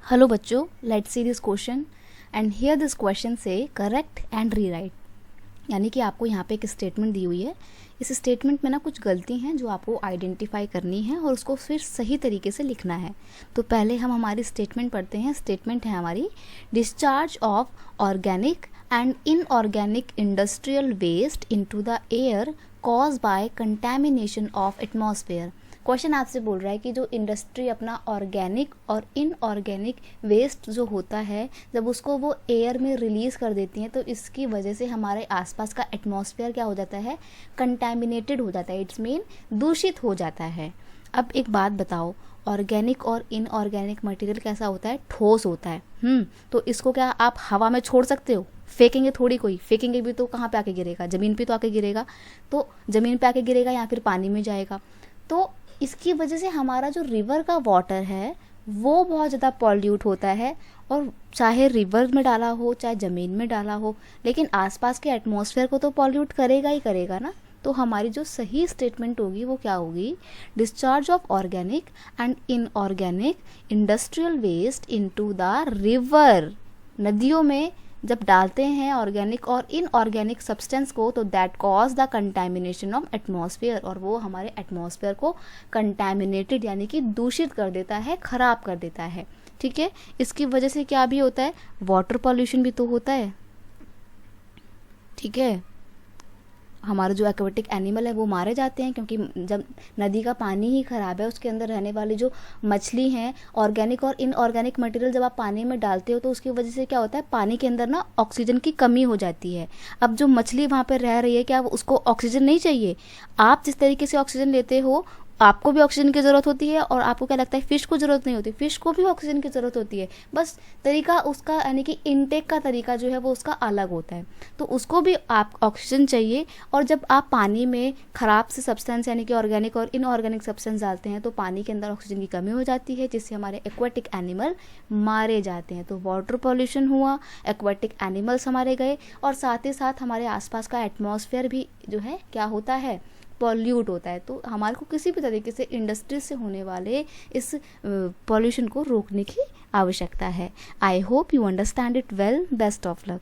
Hello बच्चों, let's see this question and here this question से correct and rewrite. यानी कि आपको यहाँ पे एक स्टेटमेंट दी हुई है। इस स्टेटमेंट में ना कुछ गलती हैं जो आपको आइडेंटिफाई करनी है और उसको फिर सही तरीके से लिखना है। तो पहले हम हमारी स्टेटमेंट पढ़ते हैं। स्टेटमेंट है हमारी, discharge of organic and inorganic industrial waste into the air cause by contamination of atmosphere. Question आपसे बोल रहा है कि जो इंडस्ट्री अपना ऑर्गेनिक और इनऑर्गेनिक वेस्ट जो होता है, जब उसको वो एयर में रिलीज़ कर देती हैं तो इसकी वजह से हमारे आसपास का एटमॉस्फेयर क्या हो जाता है, कंटैमिनेटेड हो जाता है। इट्स मीन दूषित हो जाता है। अब एक बात बताओ, ऑर्गेनिक और इनऑर्गेनिक मटेरियल कैसा होता है, ठोस होता है। तो इसको क्या आप हवा में छोड़ सकते हो? फेंकेंगे थोड़ी, कोई फेंकेंगे भी तो कहाँ पे आके गिरेगा, ज़मीन पे तो आके गिरेगा। तो ज़मीन पे आके गिरेगा या फिर पानी में जाएगा। तो इसकी वजह से हमारा जो रिवर का वाटर है वो बहुत ज़्यादा पॉल्यूट होता है। और चाहे रिवर में डाला हो चाहे ज़मीन में डाला हो, लेकिन आसपास के एटमॉस्फेयर को तो पॉल्यूट करेगा ही करेगा ना। तो हमारी जो सही स्टेटमेंट होगी वो क्या होगी, discharge of organic and inorganic industrial waste into the river. नदियों में जब डालते हैं ऑर्गेनिक और इनऑर्गेनिक सब्सटेंस को तो that cause the contamination of atmosphere, और वो हमारे एटमॉस्फेयर को कंटैमिनेटेड यानी कि दूषित कर देता है, खराब कर देता है। ठीक है, इसकी वजह से क्या भी होता है, वाटर पॉल्यूशन भी तो होता है। ठीक है, हमारे जो एक्वेटिक एनिमल है वो मारे जाते हैं, क्योंकि जब नदी का पानी ही ख़राब है, उसके अंदर रहने वाली जो मछली हैं, ऑर्गेनिक और इनऑर्गेनिक मटेरियल जब आप पानी में डालते हो तो उसकी वजह से क्या होता है, पानी के अंदर ना ऑक्सीजन की कमी हो जाती है। अब जो मछली वहाँ पर रह रही है, क्या उसको ऑक्सीजन नहीं चाहिए? आप जिस तरीके से ऑक्सीजन लेते हो आपको भी ऑक्सीजन की ज़रूरत होती है, और आपको क्या लगता है फ़िश को ज़रूरत नहीं होती, फ़िश को भी ऑक्सीजन की ज़रूरत होती है। बस तरीका उसका यानी कि इनटेक का तरीका जो है वो उसका अलग होता है। तो उसको भी आप ऑक्सीजन चाहिए। और जब आप पानी में ख़राब से सब्सटेंस यानी कि ऑर्गेनिक और इनऑर्गेनिक सब्सटेंस डालते हैं तो पानी के अंदर ऑक्सीजन की कमी हो जाती है, जिससे हमारे एक्वेटिक एनिमल मारे जाते हैं। तो वाटर पॉल्यूशन हुआ, एक्वेटिक एनिमल्स हमारे गए, और साथ ही साथ हमारे आसपास का एटमॉस्फेयर भी जो है क्या होता है, पॉल्यूट होता है। तो हमारे को किसी भी तरीके से इंडस्ट्री से होने वाले इस पॉल्यूशन को रोकने की आवश्यकता है। I hope you understand it well. Best of luck.